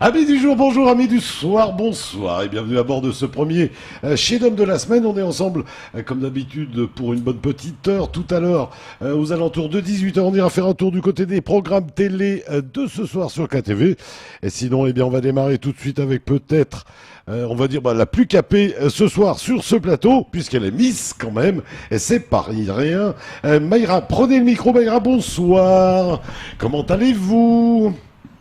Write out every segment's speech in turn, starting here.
Amis du jour, bonjour, amis du soir, bonsoir et bienvenue à bord de ce premier chef-d'œuvre de la semaine. On est ensemble, comme d'habitude, pour une bonne petite heure. Tout à l'heure, aux alentours de 18h, on ira faire un tour du côté des programmes télé de ce soir sur KTV. Et sinon, eh bien, on va démarrer tout de suite avec peut-être, on va dire, la plus capée ce soir sur ce plateau, puisqu'elle est Miss quand même, et c'est pas rien. Mayra, prenez le micro, Mayra, bonsoir. Comment allez-vous ?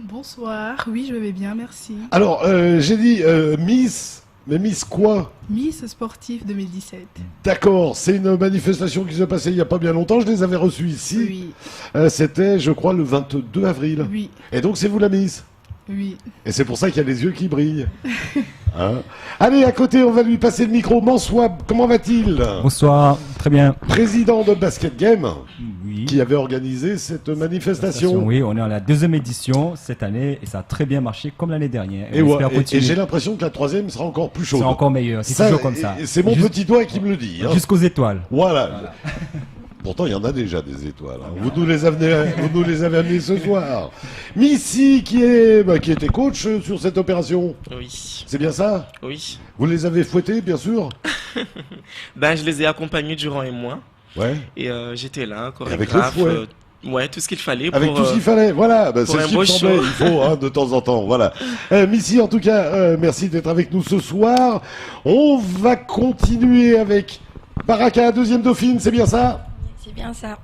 Bonsoir, oui je vais bien, merci. Alors, j'ai dit Miss, mais Miss quoi ? Miss Sportif 2017. D'accord, c'est une manifestation qui s'est passée il n'y a pas bien longtemps, je les avais reçus ici. Oui. C'était, je crois, le 22 avril. Oui. Et donc c'est vous la Miss ? Oui. Et c'est pour ça qu'il y a les yeux qui brillent. Hein ? Allez, à côté, on va lui passer le micro. Manswab, comment va-t-il ? Bonsoir, très bien. Président de Basket Game, Oui. qui avait organisé cette manifestation. Oui, on est en la deuxième édition cette année et ça a très bien marché comme l'année dernière. Et, on ouais, espère et continuer. j'ai l'impression que la troisième sera encore plus chaude. C'est encore meilleur, c'est toujours comme ça. C'est mon petit doigt qui me le dit. Hein. Jusqu'aux étoiles. Voilà. Pourtant, il y en a déjà des étoiles. Hein. Vous nous les avez amenées ce soir. Missy, qui était coach sur cette opération. Oui. C'est bien ça ? Oui. Vous les avez fouettés, bien sûr ? Je les ai accompagnés durant un mois. Ouais. Et j'étais là, avec chorégraphe. le fouet. Ouais, tout ce qu'il fallait. Avec tout ce qu'il fallait, voilà. pour C'est un ce qu'il beau me semblait. show. Il faut, hein, de temps en temps. Voilà. Missy, en tout cas, merci d'être avec nous ce soir. On va continuer avec Baraka, deuxième dauphine, c'est bien ça ? C'est bien ça.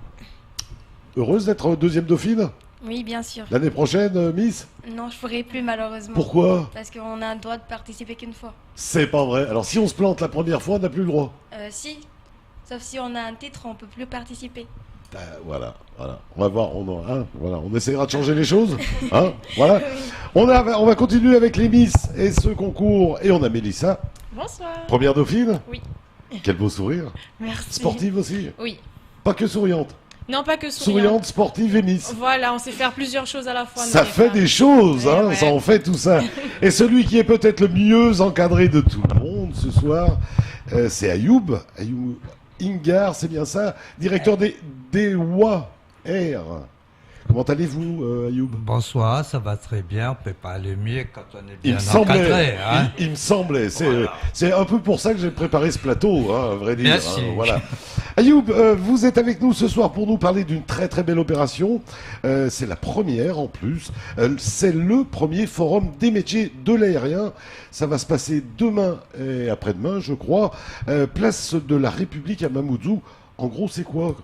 Heureuse d'être deuxième dauphine Oui, bien sûr. l'année prochaine, Miss ? Non, je ferai plus malheureusement. Pourquoi ? Parce qu'on a un droit de participer qu'une fois. C'est pas vrai. Alors si on se plante la première fois, on n'a plus le droit. Si. Sauf si on a un titre, on peut plus participer. Voilà. On va voir. On essaiera de changer les choses. Hein, voilà. On va continuer avec les Miss et ce concours. Et on a Mélissa, Bonsoir. première dauphine. Oui. Quel beau sourire. Merci. Sportive aussi. Oui. Pas que souriante. Non, pas que souriante. Souriante, sportive et Miss. Voilà, on sait faire plusieurs choses à la fois. Ça fait des choses, Ouais, hein, ouais. ça en fait tout ça. Et celui qui est peut-être le mieux encadré de tout le monde ce soir, c'est Ayoub. Ayoub Ingar, c'est bien ça, directeur des WA Air. Comment allez-vous, Ayoub ? Bonsoir, ça va très bien. On peut pas aller mieux quand on est Il bien me semblait, encadré. Hein. il me semblait. Voilà. C'est un peu pour ça que j'ai préparé ce plateau, hein, à vrai dire. Merci. Voilà. Ayoub, vous êtes avec nous ce soir pour nous parler d'une très très belle opération. C'est la première en plus. C'est le premier forum des métiers de l'aérien. Ça va se passer demain et après-demain, je crois. Place de la République à Mamoudzou. En gros, c'est quoi ?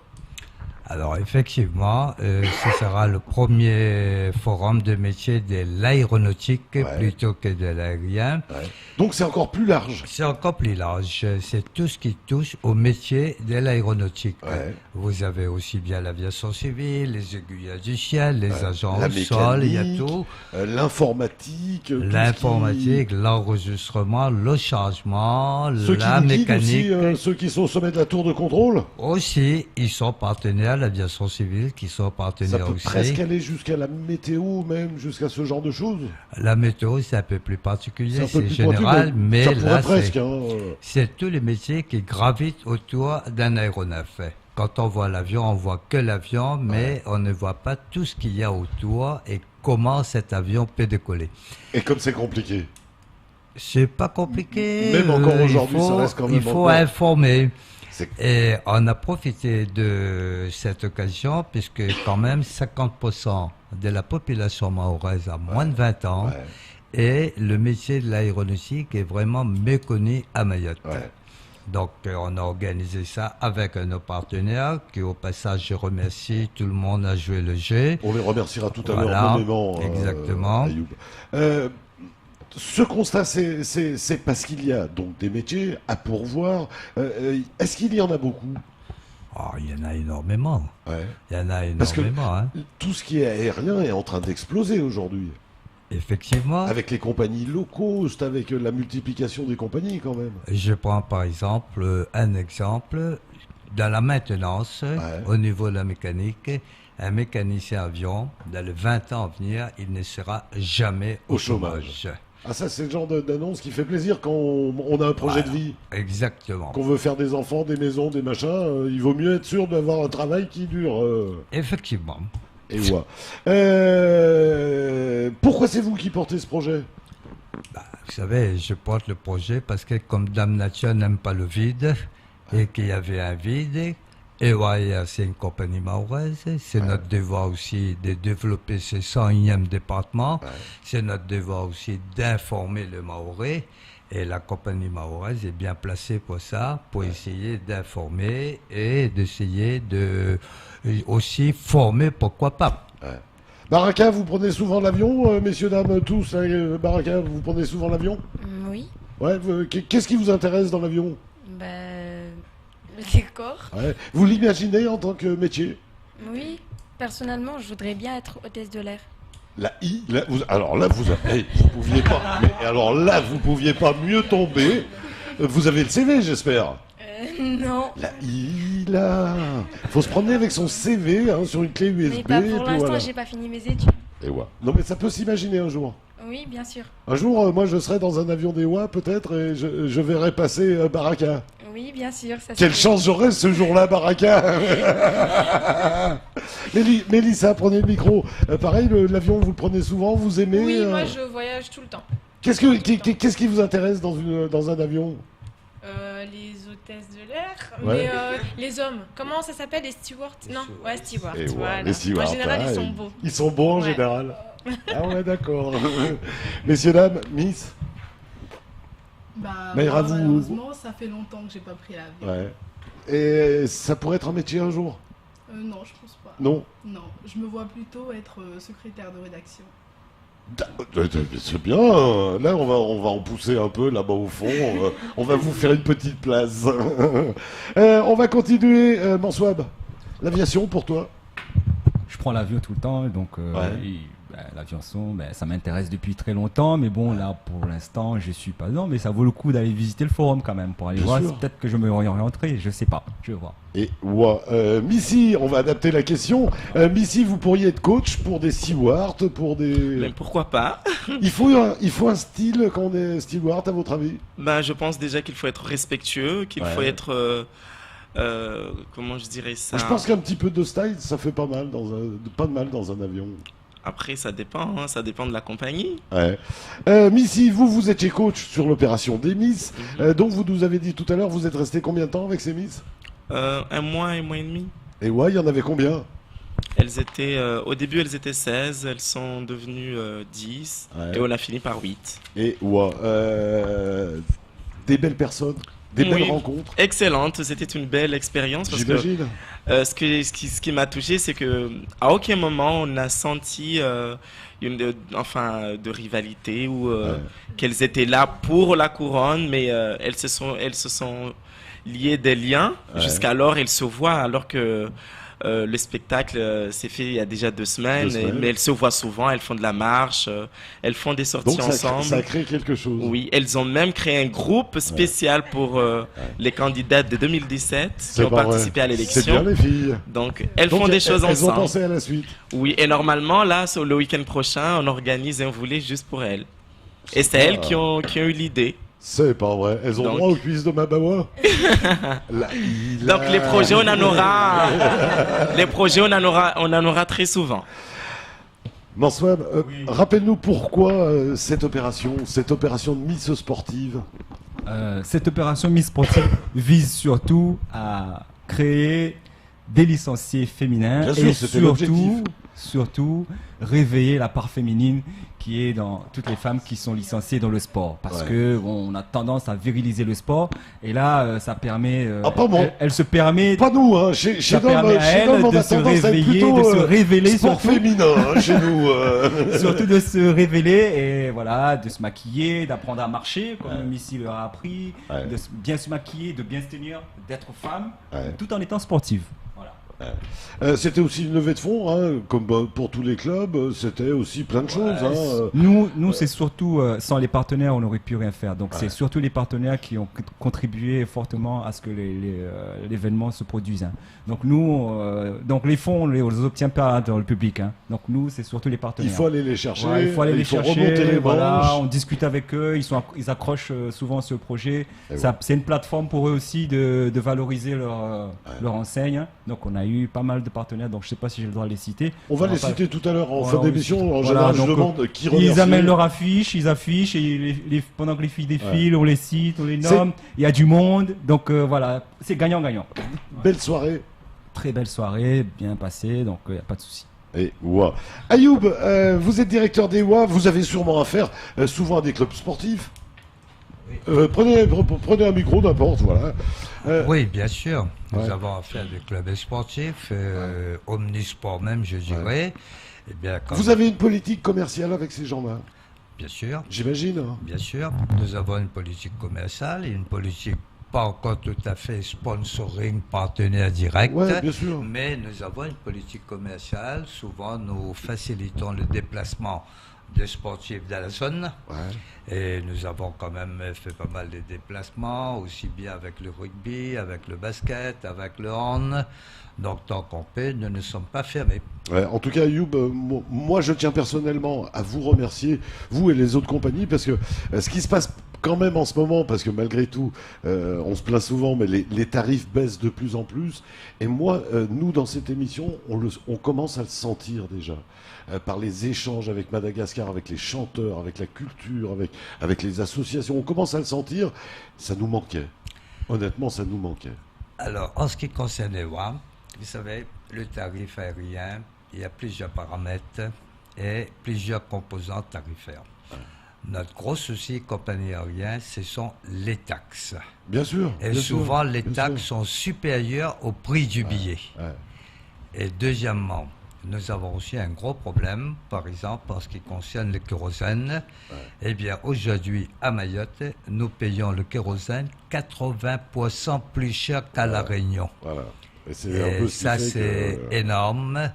Alors effectivement, ce sera le premier forum de métier de l'aéronautique plutôt que de l'aérien. Ouais. Donc c'est encore plus large. C'est encore plus large. C'est tout ce qui touche au métier de l'aéronautique. Ouais. Vous avez aussi bien l'aviation civile, les aiguilleurs du ciel, les agents La au sol, il y a mécanique, tout. l'informatique. tout ce L'informatique, l'enregistrement, le changement, Ceux la qui nous guident mécanique. aussi, ceux qui sont au sommet de la tour de contrôle. Aussi, ils sont partenaires, l'aviation civile qui sont Ça partenaires peut aussi. presque aller jusqu'à la météo, même jusqu'à ce genre de choses. La météo, c'est un peu plus particulier, C'est un peu c'est plus général, pointu, mais ça pourrait là, presque. Hein. c'est tous les métiers qui gravitent autour d'un aéronef. Quand on voit l'avion, on voit que l'avion, mais on ne voit pas tout ce qu'il y a autour et comment cet avion peut décoller. Et comme c'est compliqué. C'est pas compliqué. Même encore aujourd'hui, il faut, ça reste quand même il faut encore- informer. C'est- Et on a profité de cette occasion puisque quand même 50% de la population mahoraise a moins de 20 ans Ouais, et le métier de l'aéronautique est vraiment méconnu à Mayotte. ouais. Donc on a organisé ça avec nos partenaires qui au passage je remercie, tout le monde a joué le jeu. On les remerciera tout à Voilà, l'heure nommément. exactement. Ayoub. Ce constat, c'est parce qu'il y a donc des métiers à pourvoir. Est-ce qu'il y en a beaucoup ? Oh, il y en a énormément. Ouais. Il y en a Parce que énormément. Hein. tout ce qui est aérien est en train d'exploser aujourd'hui. Effectivement. Avec les compagnies low cost, avec la multiplication des compagnies quand même. Je prends par exemple un exemple dans la maintenance, au niveau de la mécanique. Un mécanicien avion, dans les 20 ans à venir, il ne sera jamais au chômage. Ah ça c'est le genre d'annonce qui fait plaisir quand on a un projet de vie, Exactement. qu'on veut faire des enfants, des maisons, des machins, il vaut mieux être sûr d'avoir un travail qui dure. Effectivement. Et ouais. Pourquoi c'est vous qui portez ce projet? Vous savez, je porte le projet parce que comme Dame Nature n'aime pas le vide et qu'il y avait un vide, et ouais, c'est une compagnie mahoraise, c'est notre devoir aussi de développer ce 101e département, c'est notre devoir aussi d'informer le Mahorais, et la compagnie mahoraise est bien placée pour ça, pour essayer d'informer et d'essayer de aussi former, pourquoi pas. Baraka, vous prenez souvent l'avion, messieurs, dames, tous, hein, Baraka, vous prenez souvent l'avion? Oui. Ouais, qu'est-ce qui vous intéresse dans l'avion? Le décor. Ouais. Vous l'imaginez en tant que métier? Oui. Personnellement, je voudrais bien être hôtesse de l'air. Alors là, vous pouviez pas. Mais alors là, vous pouviez pas mieux tomber. Vous avez le CV, j'espère. Non. Faut se promener avec son CV hein, sur une clé USB. Mais pas pour l'instant, voilà. j'ai pas fini mes études. Et ouais. Non, mais ça peut s'imaginer un jour. Oui, bien sûr. Un jour, moi, je serai dans un avion des Oies, peut-être, et je verrai passer Baraka. Oui, bien sûr. Ça Quelle chance j'aurai ce jour-là, Baraka. Mélissa, prenez le micro. Pareil, l'avion, vous le prenez souvent, vous aimez Oui, moi je voyage tout le temps. Qu'est-ce qui vous intéresse dans un avion? Les hôtesses de l'air, Ouais. mais les hommes, comment ça s'appelle? Les stewards? Non, ouais, stewards. Et Voilà. les stewards, En général, ils hein, sont beaux. Ils sont beaux en Ouais. général. Ah ouais, d'accord. Messieurs, dames, Miss. Maïra, vous- Malheureusement, ça fait longtemps que j'ai pas pris l'avion. Ouais. Et ça pourrait être un métier un jour? Non, je pense pas. Non. Non, je me vois plutôt être secrétaire de rédaction. C'est bien. Là, on va en pousser un peu là-bas au fond. On va vous faire une petite place. On va continuer. Mansouab, l'aviation pour toi? Je prends l'avion tout le temps, donc l'aviation, ça m'intéresse depuis très longtemps, mais bon, là, pour l'instant, je suis pas dedans, mais ça vaut le coup d'aller visiter le forum quand même, pour aller Bien voir, sûr. peut-être que je me réorienterai, je sais pas, je vais voir. Et ouais, Missy, on va adapter la question. Missy, vous pourriez être coach pour des stewards, pour Mais des... pourquoi pas? Il faut un style quand on est steward, à votre avis? Je pense déjà qu'il faut être respectueux, qu'il faut être... comment je dirais ça? Je pense qu'un petit peu de style, ça fait pas mal pas de mal dans un avion. Après, ça dépend, hein, ça dépend de la compagnie. Ouais. Missy, vous étiez coach sur l'opération des Miss. Donc vous nous avez dit tout à l'heure, vous êtes resté combien de temps avec ces Miss? Un mois et demi. Et ouais, il y en avait combien? Elles étaient, au début, elles étaient 16, elles sont devenues 10, Ouais. et on a fini par 8. Et ouais, des belles personnes, des belles Oui. rencontres, Excellente, c'était une belle expérience. Parce que j'imagine. ce qui m'a touché, c'est que à aucun moment on a senti de rivalité ou qu'elles étaient là pour la couronne, mais elles se sont liées des liens. Ouais. Jusqu'alors, elles se voient, alors que le spectacle s'est fait il y a déjà 2 semaines, 2 semaines. mais elles se voient souvent, elles font de la marche, elles font des sorties Donc ensemble. ça crée quelque chose. Oui, elles ont même créé un groupe spécial pour les candidates de 2017 qui C'est ont pas vrai. participé à C'est bien l'élection. les filles. Donc, elles Donc, font des choses elles ont ensemble. pensé à la suite. Oui, et normalement, là, sur le week-end prochain, on organise un volet juste pour elles. Et c'est elles qui ont eu l'idée. C'est pas vrai. Elles ont Donc- droit aux cuisses de Mabawa. Donc, les projets, on en aura. Les projets, on en aura très souvent. Mansouab, rappelle-nous pourquoi cette opération de Miss sportive. Cette opération Miss Sportive vise surtout à créer des licenciés féminins Bien sûr, et c'était l'objectif. surtout réveiller la part féminine qui est dans toutes les femmes qui sont licenciées dans le sport, parce Ouais. que on a tendance à viriliser le sport, et là ça permet Ah, pas bon. elle se permet Pas nous, hein. Chez ça Dom, permet à elle on de a se tendance à être réveiller, plutôt, de se révéler sport surtout. féminin hein, chez nous. surtout de se révéler et voilà, de se maquiller, d'apprendre à marcher comme Missy leur a appris, Ouais. de bien se maquiller, de bien se tenir, d'être femme, Ouais. tout en étant sportive. Voilà. C'était aussi une levée de fonds, hein, comme pour tous les clubs. C'était aussi plein de choses. Hein. Nous c'est surtout, sans les partenaires, on n'aurait pu rien faire. Donc c'est surtout les partenaires qui ont contribué fortement à ce que l'événement se produise. Hein. Donc nous, donc les fonds, on les obtient pas dans le public. Hein. Donc nous, c'est surtout les partenaires. Il faut aller les chercher. Ouais, il faut aller les chercher, remonter les voilà, manches. on discute avec eux, ils accrochent souvent ce projet. Et C'est une plateforme pour eux aussi de valoriser leur enseigne. Donc on a eu eu pas mal de partenaires, donc je ne sais pas si j'ai le droit de les citer. On va les citer tout à l'heure en fin Voilà, d'émission. En voilà, général, je donc, demande qui remercier. Ils amènent leur affiche, ils affichent, et pendant que les filles défilent, on les cite, on les nomme. Il y a du monde, donc voilà, c'est gagnant-gagnant. Belle soirée. Très belle soirée, bien passée, donc il n'y a pas de souci. Et ouah. Ayoub, vous êtes directeur des WA, vous avez sûrement affaire souvent à des clubs sportifs. Prenez un micro, n'importe, voilà. Oui, bien sûr. Nous avons affaire à des clubs sportifs, omnisport même, je dirais. Eh bien, vous avez une politique commerciale avec ces gens-là? Bien sûr. J'imagine. Hein. Bien sûr. Nous avons une politique commerciale et une politique pas encore tout à fait sponsoring, partenaire direct. Ouais, bien sûr. Mais nous avons une politique commerciale. Souvent, nous facilitons le déplacement des sportifs dans la zone. Ouais. Et nous avons quand même fait pas mal de déplacements, aussi bien avec le rugby, avec le basket, avec le hand. Donc, tant qu'on peut, nous ne sommes pas fermés. Ouais, en tout cas, Ayoub, moi, je tiens personnellement à vous remercier, vous et les autres compagnies, parce que ce qui se passe quand même en ce moment, parce que malgré tout, on se plaint souvent, mais les tarifs baissent de plus en plus. Et moi, nous, dans cette émission, on commence à le sentir déjà. Par les échanges avec Madagascar, avec les chanteurs, avec la culture, avec les associations. On commence à le sentir. Ça nous manquait. Honnêtement, ça nous manquait. Alors, en ce qui concerne les WAM, vous savez, le tarif aérien, il y a plusieurs paramètres et plusieurs composantes tarifaires. Notre gros souci, compagnie aérienne, ce sont les taxes. Bien sûr. Et bien souvent, sûr, les taxes sont supérieures au prix du billet. Et deuxièmement, nous avons aussi un gros problème, par exemple, en ce qui concerne le kérosène. Eh bien, aujourd'hui, à Mayotte, nous payons le kérosène 80% plus cher qu'à La Réunion. Voilà. Et ça, c'est énorme.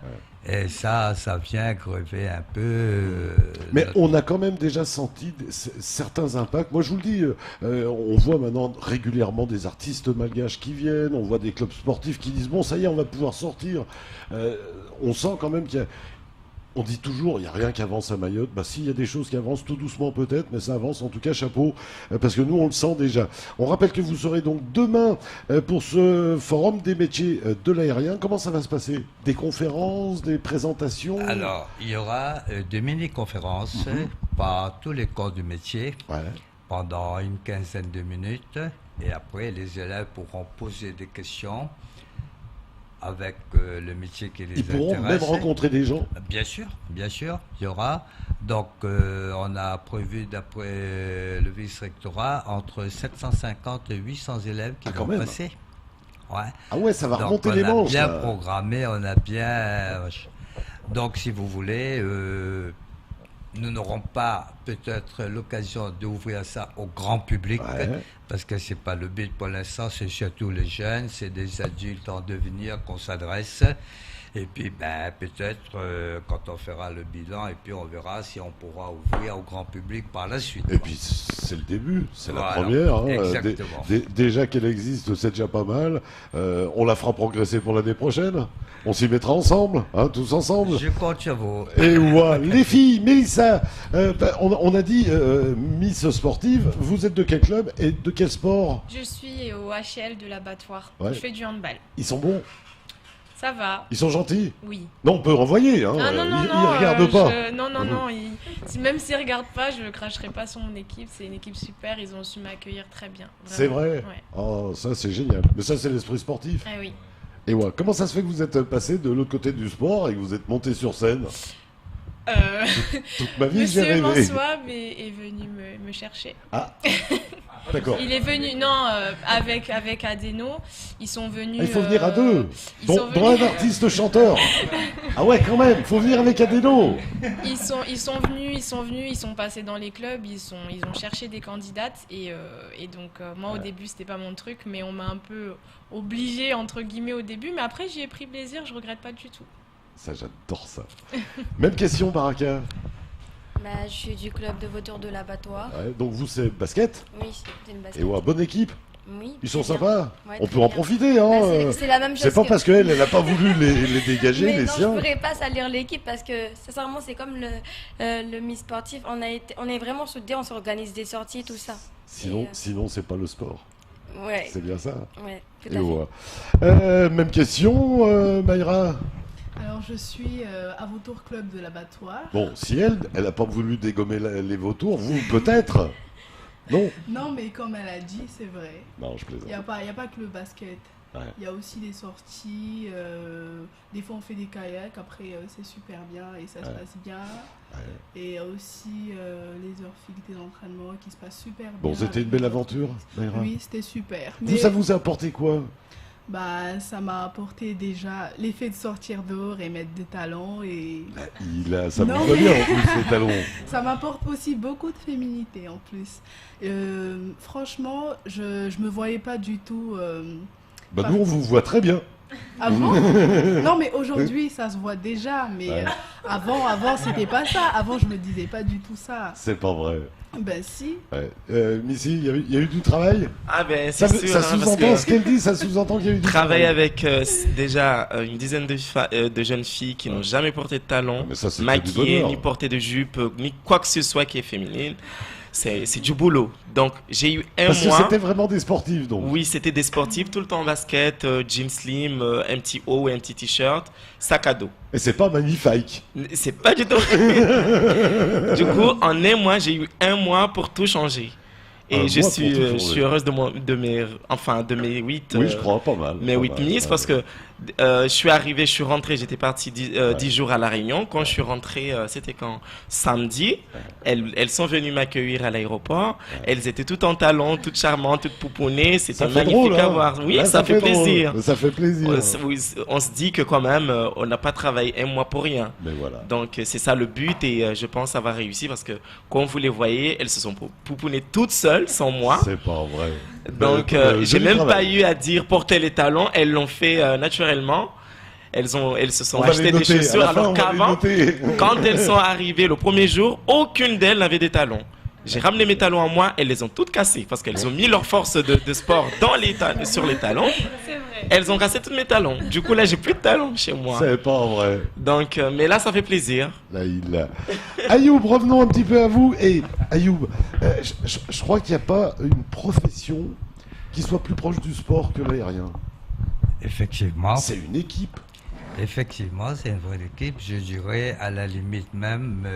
Et ça vient grever un peu. Mais on a quand même déjà senti certains impacts. Moi, je vous le dis, on voit maintenant régulièrement des artistes malgaches qui viennent, on voit des clubs sportifs qui disent bon, ça y est, on va pouvoir sortir. On sent quand même qu'il y a. On dit toujours, il n'y a rien qui avance à Mayotte. Bah si, il y a des choses qui avancent tout doucement peut-être, mais ça avance en tout cas, chapeau, parce que nous, on le sent déjà. On rappelle que vous serez donc demain pour ce forum des métiers de l'aérien. Comment ça va se passer? Des conférences, des présentations? Alors, il y aura des mini-conférences par tous les corps du métier pendant une quinzaine de minutes. Et après, les élèves pourront poser des questions avec le métier qui les intéresse. Ils pourront même rencontrer des gens? Bien sûr, il y aura. Donc, on a prévu, d'après le vice-rectorat, entre 750 et 800 élèves qui vont passer. Ouais. Ah ouais, ça va donc, remonter les manches. On a bien programmé, on a bien... Donc, si vous voulez... nous n'aurons pas peut-être l'occasion d'ouvrir ça au grand public, parce que c'est pas le but pour l'instant, c'est surtout les jeunes, c'est des adultes en devenir qu'on s'adresse. Et puis peut-être quand on fera le bilan, et puis on verra si on pourra ouvrir au grand public par la suite. Et puis c'est le début, c'est la première. Hein. Exactement. Déjà qu'elle existe, c'est déjà pas mal. On la fera progresser pour l'année prochaine. On s'y mettra ensemble, hein, tous ensemble. Je compte sur vous. Et les filles, Mélissa, on a dit Miss sportive. Vous êtes de quel club et de quel sport? Je suis au HL de l'abattoir. Je fais du handball. Ils sont bons? Ça va. Ils sont gentils? Oui. Non, on peut renvoyer. Hein. Ah, non, ils regardent pas. Non. Même s'ils regardent pas, je cracherai pas sur mon équipe. C'est une équipe super. Ils ont su m'accueillir très bien. C'est vrai. Ouais. Oh, ça c'est génial. Mais ça c'est l'esprit sportif. Ah oui. Et ouais. Comment ça se fait que vous êtes passé de l'autre côté du sport et que vous êtes monté sur scène? Toute ma vie, j'ai rêvé. Monsieur Mansouab est venu me chercher. Ah. D'accord. Il est venu, avec Adeno, ils sont venus... Il faut venir à deux, dont un artiste chanteur. Ah ouais, quand même, il faut venir avec Adeno. Ils sont venus, ils sont passés dans les clubs, ils ont cherché des candidates, et donc moi au début c'était pas mon truc, mais on m'a un peu obligée entre guillemets au début, mais après j'y ai pris plaisir, je regrette pas du tout. Ça, j'adore ça. Même question, Baraka. Je suis du club de vautours de l'abattoir. Ouais, donc vous, c'est basket? Oui, c'est une basket. Et ouais, bonne équipe? Oui. Ils sont sympas? Ouais, on peut en profiter, hein? C'est la même chose. C'est pas parce qu'elle n'a pas voulu les dégager, mais les non, siens. je pourrais pas salir l'équipe parce que, sincèrement, c'est comme le Miss sportif. On est vraiment soudés, on s'organise des sorties, tout ça. Sinon, c'est pas le sport. Ouais. C'est bien ça. Ouais, tout à Et fait. voilà. Même question, Mayra. Alors, je suis à Vautour Club de l'abattoir. Bon, si elle n'a pas voulu dégommer les vautours, vous peut-être. Non. Non, mais comme elle a dit, c'est vrai. Non, je plaisante. Il n'y a pas que le basket. Ouais. Il y a aussi des sorties. Des fois, on fait des kayaks. Après, c'est super bien et ça se passe bien. Ouais. Et il y a aussi les heures fixes des entraînements qui se passent super bien. Bon, c'était une belle aventure, Mayra. Oui, c'était super. Vous, ça vous a apporté quoi? Bah, ça m'a apporté déjà l'effet de sortir dehors et mettre des talons et Ça Non, vous va mais- bien en plus, les talons. ça m'apporte aussi beaucoup de féminité en plus. Franchement, je me voyais pas du tout. Bah, nous, on vous voit très bien. Avant. Non, mais aujourd'hui, ça se voit déjà. Mais Ouais. avant, c'était pas ça. Avant, je me disais pas du tout ça. C'est pas vrai. Ben si. Ouais. Missy, il y a eu du travail? Ah ben Ça, c'est sûr, ça hein, parce sous-entend que ce qu'elle dit, ça sous-entend qu'il y a eu du travailler travail. avec déjà une dizaine de jeunes filles qui n'ont jamais porté de talons, Mais ça, c'est que du maquillées, bonheur. ni porté de jupe, ni quoi que ce soit qui est féminine, c'est du boulot. Donc j'ai eu un Parce que mois. c'était vraiment des sportifs, donc. Oui, c'était des sportifs tout le temps en basket, jeans slim, un petit haut et un petit t-shirt, sac à dos. Et c'est pas magnifique. C'est pas du tout. Du coup, en un mois, j'ai eu un mois pour tout changer. Et Un je mois pour suis, tout je changer. suis heureuse de mes 8. Oui, je crois, pas mal. Mes pas 8 mal, miss ouais. parce que je suis rentré, j'étais parti 10 jours à La Réunion. Quand je suis rentré, c'était quand? Samedi. Elles sont venues m'accueillir à l'aéroport. Elles étaient toutes en talons, toutes charmantes, toutes pouponnées. C'était Ça fait magnifique drôle, à hein. voir. Oui, Là, ça fait drôle. plaisir. Ça fait plaisir. On se dit que quand même, on n'a pas travaillé un mois pour rien. Mais voilà. Donc c'est ça le but et je pense avoir réussi parce que comme vous les voyez, elles se sont pouponnées toutes seules, sans moi. C'est pas vrai. Donc j'ai joli même travail. pas eu à dire porter les talons, elles l'ont fait naturellement. Elles se sont On va les achetées des noter. À chaussures la fin, alors on va les qu'avant, noter. quand elles sont arrivées le premier jour, aucune d'elles n'avait des talons. J'ai ramené mes talons à moi, elles les ont toutes cassés parce qu'elles ont mis leur force de sport sur les talons. C'est vrai. Elles ont cassé tous mes talons. Du coup là, j'ai plus de talons chez moi. C'est pas vrai. Donc, mais là, ça fait plaisir. Là, Ayoub, revenons un petit peu à vous. Et Ayoub, je crois qu'il n'y a pas une profession qui soit plus proche du sport que l'aérien. Effectivement. C'est une équipe. Effectivement, c'est une vraie équipe. Je dirais à la limite même,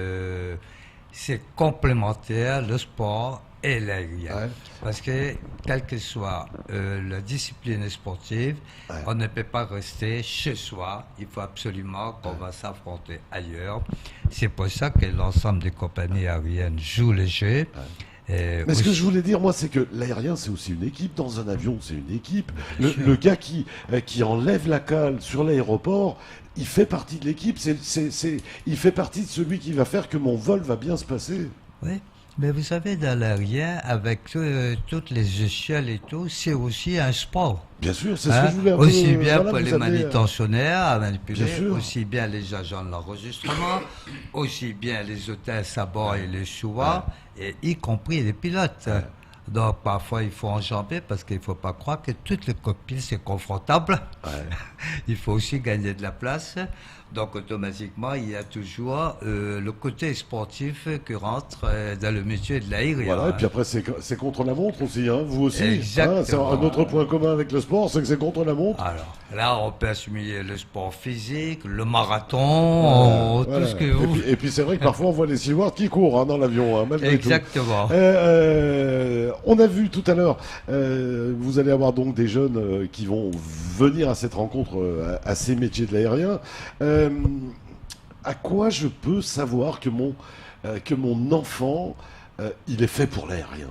c'est complémentaire le sport et l'aérien. Ouais. Parce que, quelle que soit la discipline sportive, Ouais. on ne peut pas rester chez soi. Il faut absolument qu'on va s'affronter ailleurs. C'est pour ça que l'ensemble des compagnies aériennes jouent le jeu. Mais ce que je voulais dire, moi, c'est que l'aérien, c'est aussi une équipe. Dans un avion, c'est une équipe. Le gars qui enlève la cale sur l'aéroport, il fait partie de l'équipe. Il fait partie de celui qui va faire que mon vol va bien se passer. Oui, mais vous savez, dans l'aérien, avec toutes les échelles et tout, c'est aussi un sport. Bien sûr, c'est ce Hein? que je voulais un peu, Aussi bien voilà, pour vous les avez, manutentionnaires à manipuler, Bien sûr. aussi bien les agents de l'enregistrement, aussi bien les hôtesses à bord et les choix, et y compris les pilotes. Donc parfois il faut enjamber parce qu'il ne faut pas croire que toutes les cockpits c'est confortable. Il faut aussi gagner de la place. Donc automatiquement il y a toujours le côté sportif qui rentre dans le métier de l'aérien. Voilà, et puis après, c'est contre la montre aussi, hein, vous aussi. Exactement. C'est un autre point commun avec le sport, c'est que c'est contre la montre. Alors, là, on peut assimiler le sport physique, le marathon, Voilà. tout ce que vous... Et puis c'est vrai que parfois on voit les stewards qui courent hein, dans l'avion, hein, malgré Exactement. tout. On a vu tout à l'heure, vous allez avoir donc des jeunes qui vont venir à cette rencontre, à ces métiers de l'aérien. À quoi je peux savoir que mon enfant, il est fait pour l'aérien?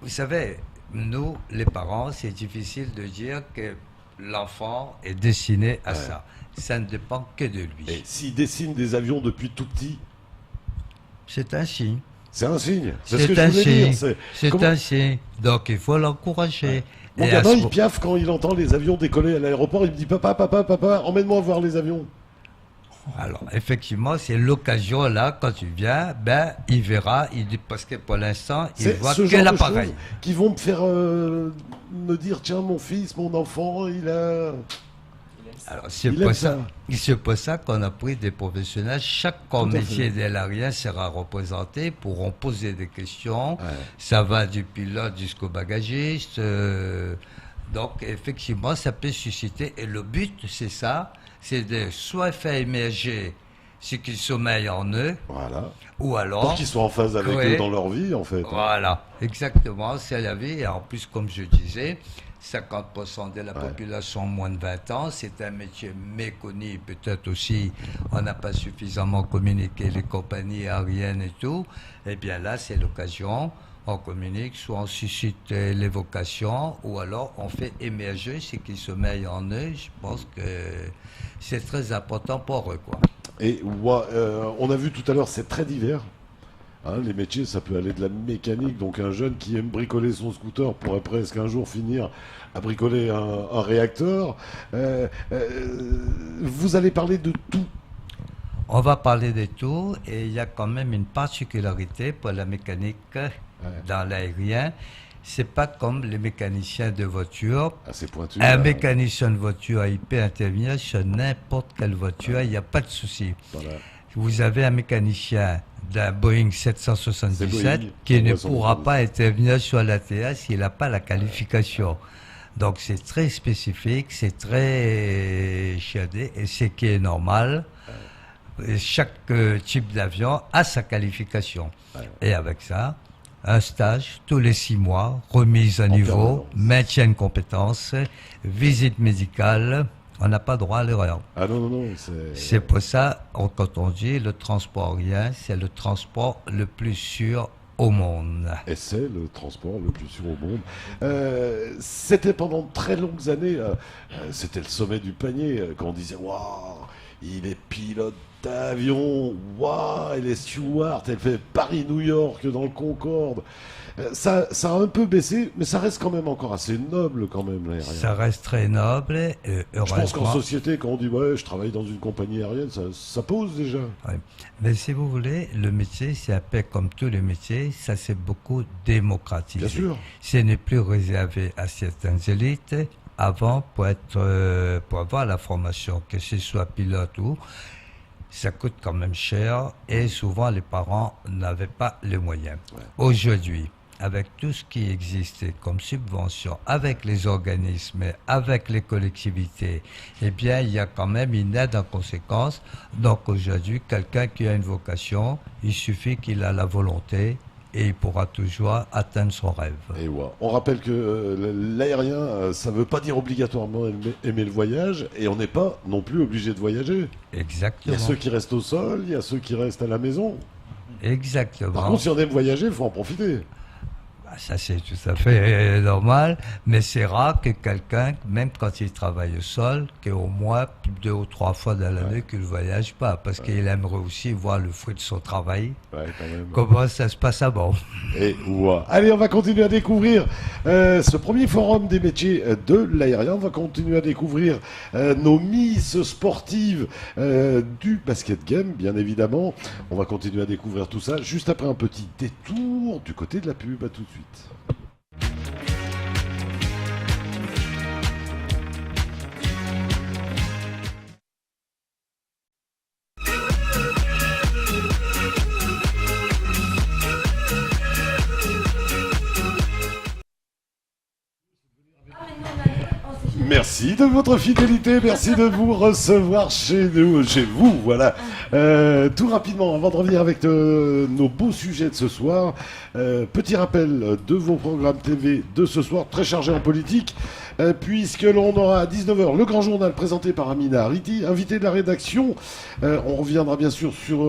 Vous savez, nous, les parents, c'est difficile de dire que l'enfant est destiné à ça. Ça ne dépend que de lui. Et s'il dessine des avions depuis tout petit, C'est un signe. c'est un signe. C'est ce que C'est je un voulais signe. dire. C'est Comment- un signe. Donc, il faut l'encourager. Mon Et à gamin, ce il mo- piaffe quand il entend les avions décoller à l'aéroport. Il me dit papa, emmène-moi voir les avions. Alors, effectivement, c'est l'occasion, là, quand tu viens, ben, il verra, parce que pour l'instant, il C'est voit ce que genre de l'appareil. choses qui vont me faire me dire tiens, mon fils, mon enfant, il a Alors, c'est pour ça qu'on a pris des professionnels. Chaque corps métier de l'aérien sera représenté, pourront poser des questions. Ouais. Ça va du pilote jusqu'au bagagiste. Donc, effectivement, ça peut susciter. Et le but, c'est ça, c'est de soit faire émerger ce qui sommeille en eux, voilà. Ou alors... Pour qu'ils soient en phase avec eux dans leur vie, en fait. Voilà, exactement, c'est la vie. Et en plus, comme je disais, 50% de la population ont moins de 20 ans. C'est un métier méconnu, peut-être aussi, on n'a pas suffisamment communiqué les compagnies aériennes et tout. Eh bien là, c'est l'occasion. On communique, soit on suscite les vocations, ou alors on fait émerger ce qui sommeille en eux. Je pense que c'est très important pour eux, quoi. Et on a vu tout à l'heure, c'est très divers. Hein, les métiers, ça peut aller de la mécanique. Donc un jeune qui aime bricoler son scooter pourrait presque un jour finir à bricoler un réacteur. Vous allez parler de tout. On va parler de tout, et il y a quand même une particularité pour la mécanique dans l'aérien. C'est pas comme les mécaniciens de voiture. C'est pointu. Un mécanicien de voiture, il peut intervenir sur n'importe quelle voiture, il n'y a pas de souci. Voilà. Vous avez un mécanicien d'un Boeing 777 qui ne pourra pas intervenir sur l'ATA s'il n'a pas la qualification. Donc c'est très spécifique, c'est très chiadé, et ce qui est normal. Et chaque type d'avion a sa qualification. Et avec ça, un stage tous les 6 mois, remise à niveau, maintien de compétences, visite médicale. On n'a pas droit à l'erreur. Ah non. C'est pour ça, quand on dit le transport aérien, c'est le transport le plus sûr au monde. Et c'est le transport le plus sûr au monde. C'était pendant de très longues années, c'était le sommet du panier, quand on disait « Waouh, il est pilote d'avion, waouh, elle est steward, elle fait Paris-New York dans le Concorde ». Ça a un peu baissé, mais ça reste quand même encore assez noble quand même l'aérien. Ça reste très noble. Et je pense qu'en société, quand on dit ouais, je travaille dans une compagnie aérienne, ça pose déjà. Ouais. Mais si vous voulez, le métier, c'est un peu comme tous les métiers, ça s'est beaucoup démocratisé. Bien sûr. Ce n'est plus réservé à certaines élites. Avant, pour avoir la formation, que ce soit pilote ou, ça coûte quand même cher et souvent les parents n'avaient pas les moyens. Ouais. Aujourd'hui, avec tout ce qui existait comme subvention, avec les organismes, avec les collectivités, eh bien, il y a quand même une aide en conséquence. Donc aujourd'hui, quelqu'un qui a une vocation, il suffit qu'il a la volonté et il pourra toujours atteindre son rêve. Et ouais. On rappelle que l'aérien, ça ne veut pas dire obligatoirement aimer le voyage, et on n'est pas non plus obligé de voyager. Exactement. Il y a ceux qui restent au sol, il y a ceux qui restent à la maison. Exactement. Par contre, si on aime voyager, il faut en profiter. Ça, c'est tout à fait normal, mais c'est rare que quelqu'un, même quand il travaille au sol, qu'au moins 2 ou 3 fois dans l'année qu'il ne voyage pas, parce qu'il aimerait aussi voir le fruit de son travail. Ouais, quand même. Comment ça se passe à bord. Et allez, on va continuer à découvrir ce premier forum des métiers de l'aérien. On va continuer à découvrir nos Miss sportives du basket game, bien évidemment. On va continuer à découvrir tout ça juste après un petit détour du côté de la pub. À tout de suite. Merci de votre fidélité, merci de vous recevoir chez vous, voilà. Tout rapidement, avant de revenir avec nos beaux sujets de ce soir, petit rappel de vos programmes TV de ce soir, très chargés en politique, puisque l'on aura à 19h le grand journal présenté par Amina Hariti, invité de la rédaction. On reviendra bien sûr sur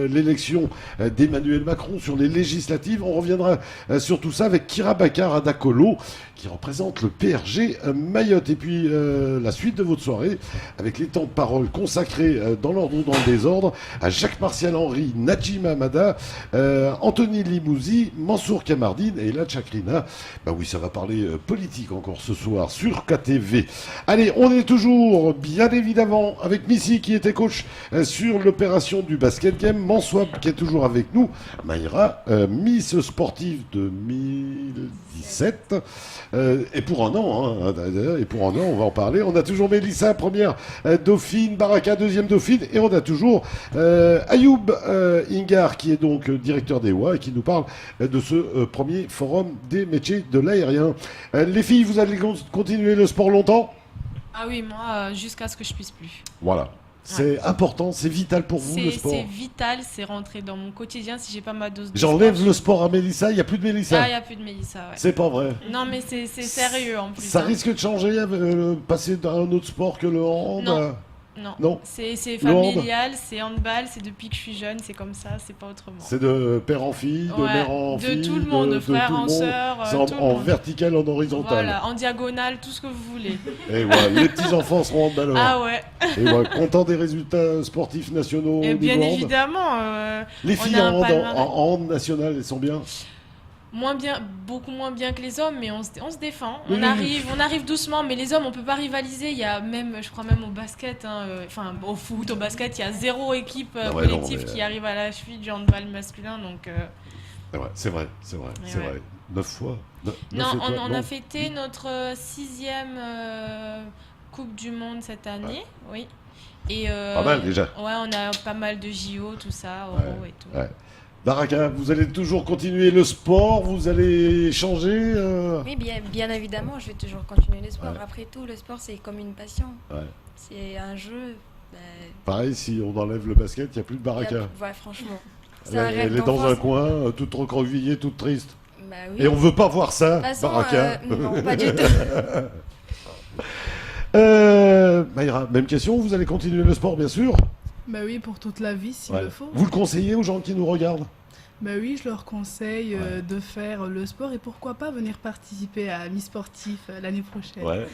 l'élection d'Emmanuel Macron, sur les législatives. On reviendra sur tout ça avec Kira Bakar Adakolo, qui représente le PRG Mayotte. Et puis la suite de votre soirée, avec les temps de parole consacrés dans l'ordre ou dans le désordre, à Jacques-Martial Henry, Najima Amada, Anthony Limouzi, Mansour Kamardine et Ela Chakrina. Bah oui, ça va parler politique encore ce soir soir sur KTV. Allez, on est toujours, bien évidemment, avec Missy qui était coach sur l'opération du basket game, Manswab qui est toujours avec nous, Mayra, Miss sportive 2017, et pour un an, on va en parler. On a toujours Mélissa, première dauphine, Baraka, deuxième dauphine, et on a toujours Ayoub Ingar qui est donc directeur d'EWA et qui nous parle de ce premier forum des métiers de l'aérien. Les filles, vous allez continuer le sport longtemps ? Ah oui, moi, jusqu'à ce que je puisse plus. Voilà. C'est important, c'est vital pour vous le sport. C'est vital, c'est rentré dans mon quotidien si j'ai pas ma dose de J'enlève sport. le sport à Mélissa, il n'y a plus de Mélissa. Ah, il n'y a plus de Mélissa, ouais. C'est pas vrai. Non, mais c'est sérieux en plus. Ça risque de changer, passer dans un autre sport que le hand. Non. C'est familial, c'est handball, c'est depuis que je suis jeune, c'est comme ça, c'est pas autrement. C'est de père en fille, de mère en fille. De tout le monde, de frère en sœur. C'est en vertical, en horizontal. Voilà, en diagonale, tout ce que vous voulez. Et voilà, les petits enfants seront handballeurs. Ah ouais. Et voilà, content des résultats sportifs nationaux. Et bien niveau hand. évidemment. Les filles en hand national, elles sont bien. Beaucoup moins bien que les hommes, mais on se défend. Oui, On arrive doucement, mais les hommes, on peut pas rivaliser. Il y a même, je crois même au basket, au foot, au basket, il y a 0 équipe collective qui arrive à la cheville du handball masculin, donc. C'est vrai. 9 fois. On a fêté notre 6e Coupe du Monde cette année, oui. Et pas mal déjà. Ouais, on a pas mal de JO, tout ça, Euro et tout. Ouais. Baraka, vous allez toujours continuer le sport, vous allez changer Oui, bien évidemment, je vais toujours continuer le sport. Après tout, le sport, c'est comme une passion. C'est un jeu. Pareil, si on enlève le basket, il n'y a plus de Baraka. Ouais, franchement. Elle est dans un coin, toute recroquevillée, toute triste. Bah, oui. Et on veut pas voir ça, façon, Baraka. Non, pas du tout. Mayra, même question, vous allez continuer le sport, bien sûr. Bah oui, pour toute la vie, s'il le faut. Vous le conseillez aux gens qui nous regardent ? Bah oui, je leur conseille de faire le sport et pourquoi pas venir participer à Miss Sportif l'année prochaine. Ouais.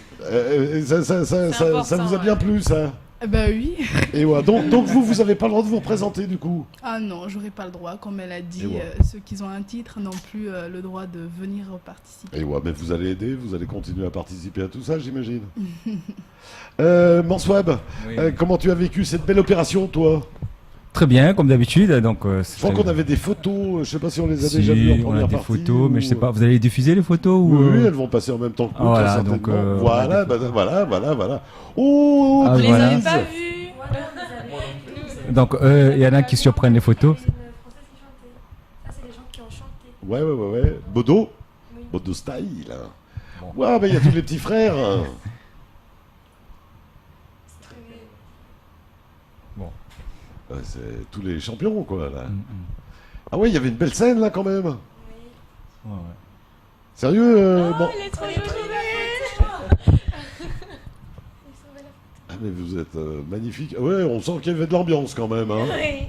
Ça vous a bien plu, ça ? Bah oui. Et ouais, donc vous avez pas le droit de vous représenter, du coup ? Ah non, j'aurais pas le droit. Comme elle a dit, ceux qui ont un titre n'ont plus le droit de venir participer. Et ouais, mais vous allez aider, vous allez continuer à participer à tout ça, j'imagine. Manswab, comment tu as vécu cette belle opération, toi ? Très bien, comme d'habitude. Donc, je crois qu'on avait des photos, je sais pas si on les a déjà vues en première partie. On a des photos, mais je sais pas, vous allez diffuser les photos ou... Oui, elles vont passer en même temps que nous, voilà, certainement. donc, voilà. Oh, vous les avez pas vues. Donc, il y en a qui surprennent les photos. Ça, c'est les gens qui ont chanté. Ouais. Bodo style. Bon. Ouais, mais il y a tous les petits frères. Bon. C'est tous les champions, quoi, là. Ah ouais, il y avait une belle scène, là, quand même. Oui. Ouais. Sérieux bon. Elle est trop jolie. Ah, mais vous êtes magnifique. Ouais, on sent qu'il y avait de l'ambiance, quand même. Hein. Oui.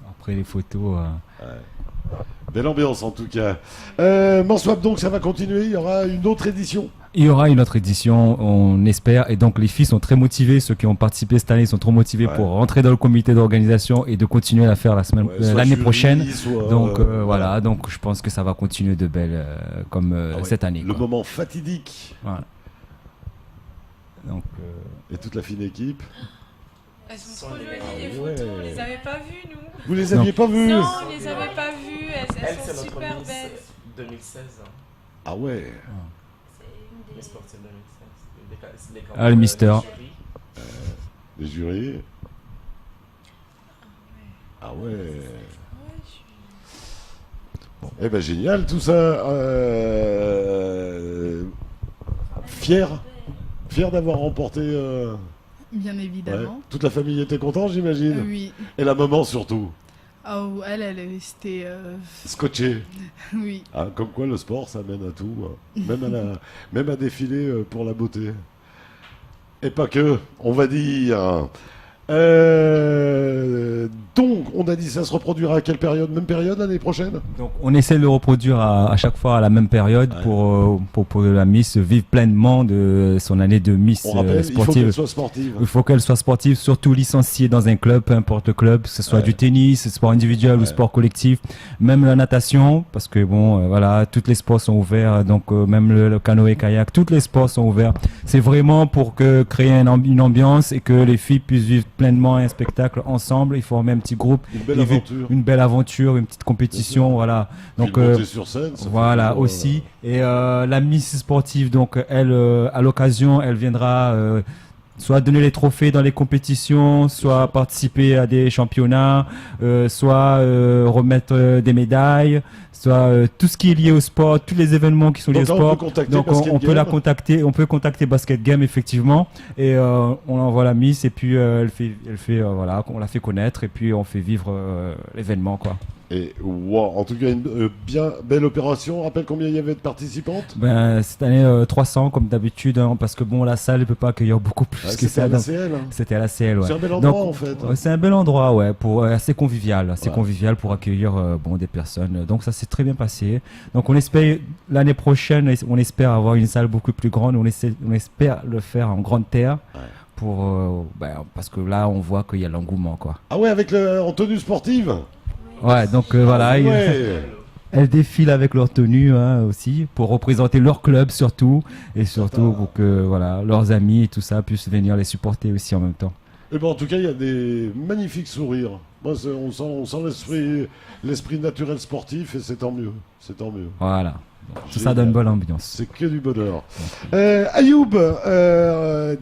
Après les photos... Belle ambiance, en tout cas. Manswab, donc, ça va continuer. Il y aura une autre édition. Il y aura une autre édition, on espère, et donc les filles sont très motivées, ceux qui ont participé cette année sont trop motivés pour rentrer dans le comité d'organisation et de continuer à faire l'année prochaine. Donc voilà, donc je pense que ça va continuer de belle comme cette année. Le moment fatidique. Voilà. Donc, et toute la fine équipe. Elles sont trop jolies les photos, on les avait pas vues nous. Vous les aviez pas vues? Non, on les avait pas vues, elles sont super belles. 2016. Ah ouais. Les sportifs 2016. Ah, le Mister. Les jurys. Ah ouais. Bon. Eh ben génial tout ça. Fier d'avoir remporté. Bien évidemment. Ouais. Toute la famille était contente, j'imagine. Oui. Et la maman surtout. Oh, elle est restée... Scotchée. Oui. Ah, comme quoi le sport, ça mène à tout. Même à défiler pour la beauté. Et pas que, on va dire. Donc, on a dit ça se reproduira à quelle période? Même période l'année prochaine? Donc, on essaie de le reproduire à chaque fois à la même période pour la Miss vivre pleinement de son année de Miss on rappelle, sportive. Il faut qu'elle soit sportive. Il faut qu'elle soit sportive, surtout licenciée dans un club, peu importe le club, que ce soit du tennis, sport individuel ou sport collectif, même la natation, parce que bon, voilà, tous les sports sont ouverts, donc même le canoë-kayak, tous les sports sont ouverts. C'est vraiment pour créer une ambiance et que les filles puissent vivre pleinement un spectacle ensemble. Il faut former un petit groupe, une belle aventure, une petite compétition, voilà. Donc sur scène, voilà aussi. Et la Miss sportive, donc elle, à l'occasion, elle viendra soit donner les trophées dans les compétitions, soit participer à des championnats, soit remettre des médailles, soit tout ce qui est lié au sport, tous les événements qui sont liés au sport. Donc on peut la contacter, on peut contacter Basket Game effectivement, et on envoie la Miss et puis elle fait voilà, on la fait connaître et puis on fait vivre l'événement quoi. Et wow, en tout cas, une bien belle opération. On rappelle combien il y avait de participantes? Cette année, 300 comme d'habitude, hein, parce que bon, la salle ne peut pas accueillir beaucoup plus que ça. C'était à la CL, ouais. C'est un bel endroit en fait. C'est un bel endroit, ouais, assez convivial, convivial pour accueillir des personnes. Donc ça s'est très bien passé. Donc on espère l'année prochaine, on espère avoir une salle beaucoup plus grande. On espère le faire en grande terre. Ouais. Parce que là, on voit qu'il y a l'engouement, quoi. Ah ouais, avec en tenue sportive. Ouais, donc voilà, elles défilent avec leur tenue aussi, pour représenter leur club surtout, et surtout pour que voilà, leurs amis et tout ça puissent venir les supporter aussi en même temps. Et ben, en tout cas, il y a des magnifiques sourires. Moi, on sent l'esprit naturel sportif et c'est tant mieux. C'est tant mieux. Voilà. Ça donne bonne ambiance. C'est que du bonheur. Ayoub,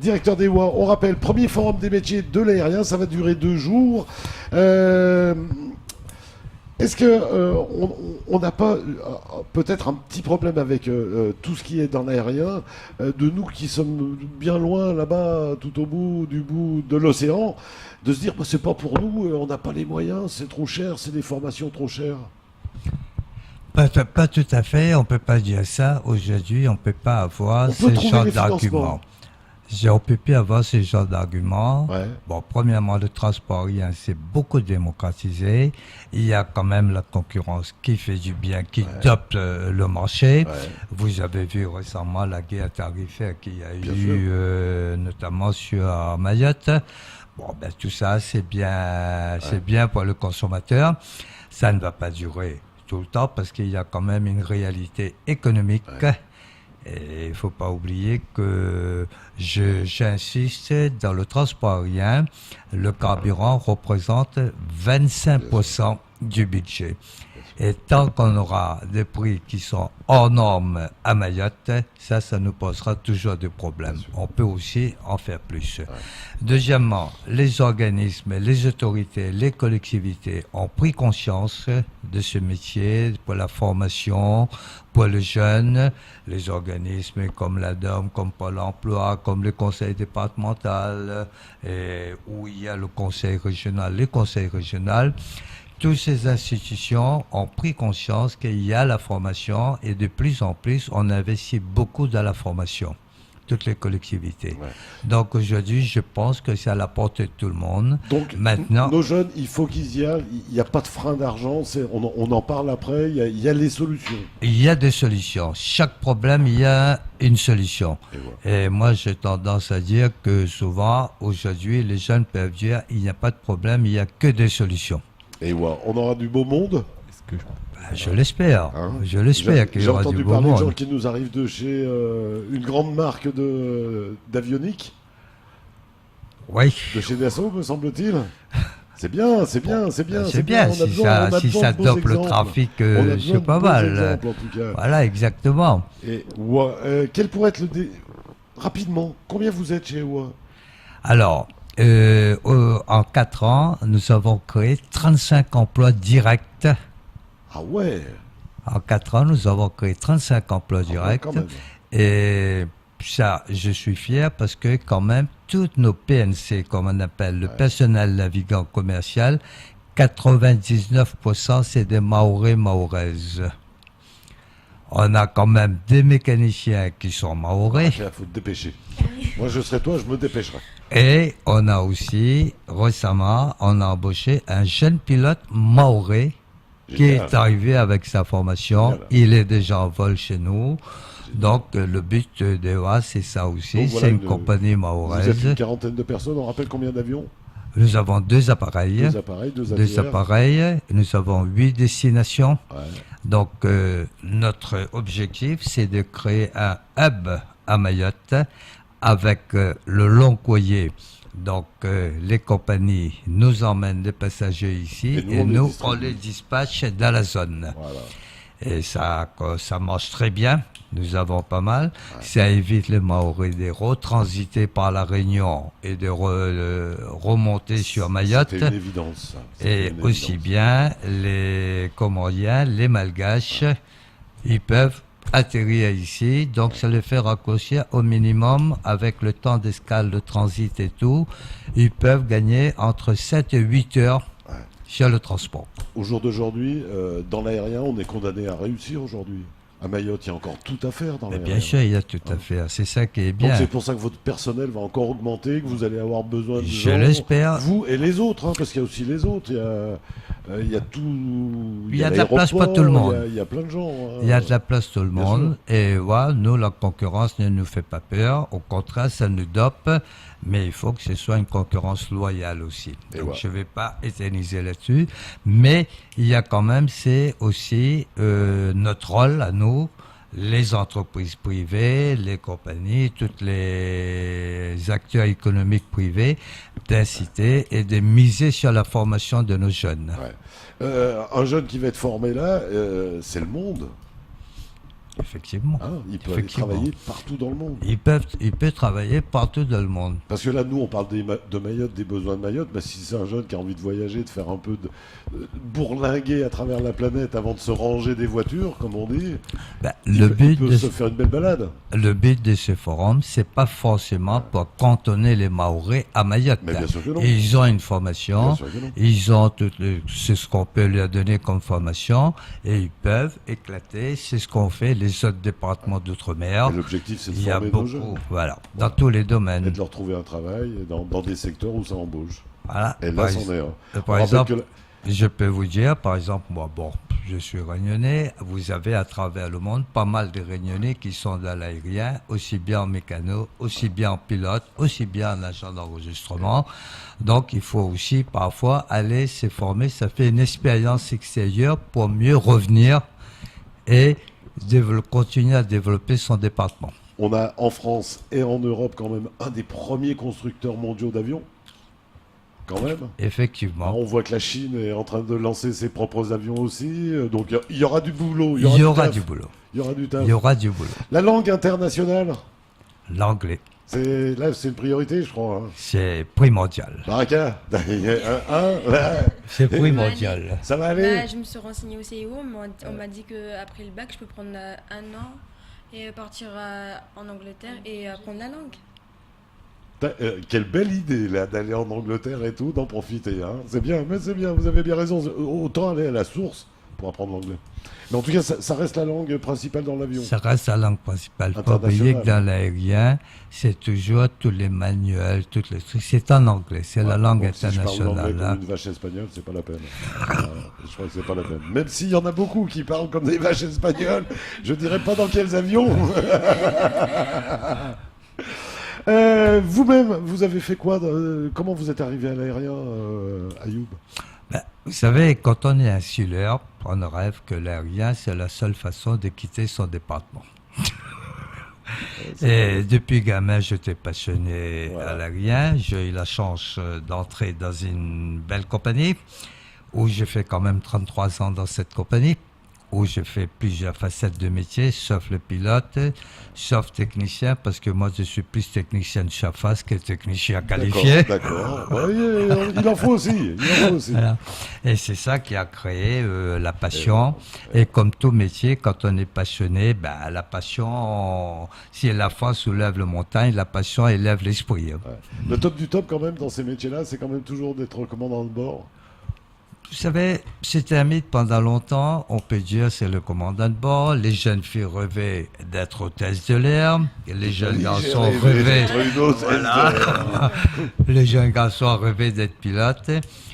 directeur des WA, on rappelle, premier forum des métiers de l'aérien, ça va durer 2 jours. Est-ce que on n'a pas peut-être un petit problème avec tout ce qui est dans l'aérien, de nous qui sommes bien loin là-bas, tout au bout de l'océan, de se dire c'est pas pour nous, on n'a pas les moyens, c'est trop cher, c'est des formations trop chères? Pas tout à fait, on peut pas dire ça. Aujourd'hui, on peut pas avoir ce genre d'argument. On peut plus avoir ce genre d'argument. Ouais. Bon, premièrement, le transport aérien s'est beaucoup démocratisé. Il y a quand même la concurrence qui fait du bien, qui dope le marché. Ouais. Vous avez vu récemment la guerre tarifaire qu'il y a eu, notamment sur Mayotte. Bon, ben tout ça, c'est bien pour le consommateur. Ça ne va pas durer tout le temps parce qu'il y a quand même une réalité économique. Ouais. Et il ne faut pas oublier que j'insiste, dans le transport aérien, le carburant représente 25% du budget. Et tant qu'on aura des prix qui sont hors normes à Mayotte, ça nous posera toujours des problèmes. On peut aussi en faire plus. Ouais. Deuxièmement, les organismes, les autorités, les collectivités ont pris conscience de ce métier pour la formation, pour les jeunes, les organismes comme l'ADOM, comme Pôle emploi, comme le conseil départemental, où il y a le conseil régional, les conseils régionaux. Toutes ces institutions ont pris conscience qu'il y a la formation et de plus en plus, on investit beaucoup dans la formation, toutes les collectivités. Ouais. Donc aujourd'hui, je pense que c'est à la portée de tout le monde. Donc maintenant, nos jeunes, il faut qu'ils y aillent. Il n'y a pas de frein d'argent. On en parle après. Il y a les solutions. Il y a des solutions. Chaque problème, il y a une solution. Et moi, j'ai tendance à dire que souvent, aujourd'hui, les jeunes peuvent dire il n'y a pas de problème, il n'y a que des solutions. Et ouais, on aura du beau monde. Je l'espère. Je l'espère qu'il y aura du beau monde. J'ai entendu parler de gens qui nous arrivent de chez une grande marque d'avionique. Oui. De chez Dassault, me semble-t-il. C'est bien, c'est bien, c'est bien. C'est bien, si ça dope le trafic, c'est pas mal. Voilà, exactement. Et quel pourrait être rapidement, combien vous êtes chez WA? Alors, en 4 ans, nous avons créé 35 emplois directs. Ah ouais. En 4 ans, nous avons créé 35 emplois directs. Et ça, je suis fier parce que quand même, toutes nos PNC, comme on appelle le personnel navigant commercial, 99% c'est des Mahorais, Mahoraises. On a quand même des mécaniciens qui sont Mahorais. Il faut te dépêcher. Moi, je serais toi, je me dépêcherais. Et on a aussi, récemment, on a embauché un jeune pilote maoré qui est arrivé avec sa formation. Génial. Il est déjà en vol chez nous. Donc, le but d'EOA, c'est ça aussi. Donc, voilà, c'est une compagnie mahoraise. Vous êtes une quarantaine de personnes. On rappelle combien d'avions? Nous avons deux appareils. Deux appareils. Nous avons 8 destinations. Ouais. Donc, notre objectif, c'est de créer un hub à Mayotte avec le long courrier. Donc, les compagnies nous emmènent des passagers ici et nous, on les dispatche dans la zone. Voilà. Et ça marche très bien. Nous avons pas mal. Ouais. Ça évite les Maoris de retransiter par la Réunion et de remonter sur Mayotte. C'est une évidence. Et aussi bien les Comoriens, les Malgaches, ils peuvent atterrir ici. Donc ça les fait raccourcir au minimum avec le temps d'escale, de transit et tout. Ils peuvent gagner entre 7 et 8 heures. Ouais. Sur le transport. Au jour d'aujourd'hui, dans l'aérien, on est condamné à réussir aujourd'hui. À Mayotte, il y a encore tout à faire dans l'aérien. Bien sûr, il y a tout à faire. C'est ça qui est bien. Donc c'est pour ça que votre personnel va encore augmenter, que vous allez avoir besoin de gens. Je l'espère. Vous et les autres, parce qu'il y a aussi les autres. Il y a tout. Il y a de la place pour tout le monde. Il y a plein de gens. Il y a de la place pour tout le monde. Et voilà, nous, la concurrence ne nous fait pas peur. Au contraire, ça nous dope. Mais il faut que ce soit une concurrence loyale aussi. Donc je ne vais pas éterniser là-dessus. Mais il y a quand même, c'est aussi notre rôle à nous, les entreprises privées, les compagnies, tous les acteurs économiques privés, d'inciter et de miser sur la formation de nos jeunes. Ouais. Un jeune qui va être formé là, c'est le monde. Effectivement. Il peut aller travailler partout dans le monde. Il peut travailler partout dans le monde. Parce que là, nous, on parle de Mayotte, des besoins de Mayotte. Mais si c'est un jeune qui a envie de voyager, de faire un peu de bourlinguer à travers la planète avant de se ranger des voitures, comme on dit, il peut se faire une belle balade. Le but de ce forum, c'est pas forcément pour cantonner les Mahorais à Mayotte. Mais bien sûr que non. Ils ont une formation, ils ont c'est ce qu'on peut leur donner comme formation, et ils peuvent éclater. C'est ce qu'on fait les autres départements d'outre-mer. L'objectif, c'est de former nos jeunes. Voilà, dans tous les domaines. Et de leur trouver un travail dans des secteurs où ça embauche. Voilà. Et là, c'en est un. Par exemple, je peux vous dire, par exemple, moi, je suis réunionnais. Vous avez à travers le monde pas mal de réunionnais qui sont dans l'aérien, aussi bien en mécano, aussi bien en pilote, aussi bien en agent d'enregistrement. Donc, il faut aussi parfois aller se former. Ça fait une expérience extérieure pour mieux revenir et continuer à développer son département. On a en France et en Europe quand même un des premiers constructeurs mondiaux d'avions. Quand même. Effectivement. On voit que la Chine est en train de lancer ses propres avions aussi. Donc il y aura du boulot. Il y aura du boulot. Il y aura du taf. Il y aura du boulot. La langue internationale. L'anglais. C'est une priorité, je crois. Hein. C'est primordial. Baraka. C'est primordial. Ça va aller. Je me suis renseignée au CIO, on m'a dit qu'après le bac, je peux prendre un an et partir en Angleterre et apprendre la langue. Quelle belle idée là d'aller en Angleterre et tout, d'en profiter. Hein. C'est bien, mais c'est bien, vous avez bien raison. Autant aller à la source pour apprendre l'anglais. Mais en tout cas, ça reste la langue principale dans l'avion. Ça reste la langue principale. Il faut pas oublier que dans l'aérien, c'est toujours tous les manuels, tous les trucs. C'est en anglais, c'est la langue internationale. Si je parle anglais comme une vache espagnole, c'est pas la peine. Je crois que c'est pas la peine. Même s'il y en a beaucoup qui parlent comme des vaches espagnoles, je dirais pas dans quels avions. Vous-même, vous avez fait quoi comment vous êtes arrivé à l'aérien, Ayoub? Vous savez, quand on est insulaire, on rêve que l'aérien, c'est la seule façon de quitter son département. Et depuis gamin, j'étais passionné à l'aérien. J'ai eu la chance d'entrer dans une belle compagnie où j'ai fait quand même 33 ans dans cette compagnie, où j'ai fait plusieurs facettes de métier, sauf le pilote, sauf technicien, parce que moi je suis plus technicien de surface que technicien qualifié. D'accord. Il en faut aussi. Voilà. Et c'est ça qui a créé la passion. Et comme tout métier, quand on est passionné, la passion, si la foi soulève le montagne, la passion élève l'esprit. Le top du top quand même dans ces métiers-là, c'est quand même toujours d'être commandant de bord. Vous savez, c'était un mythe pendant longtemps. On peut dire c'est le commandant de bord. Les jeunes filles rêvaient d'être hôtesses de l'air. Et les jeunes garçons rêvaient. Voilà. Les jeunes garçons rêvaient d'être pilotes.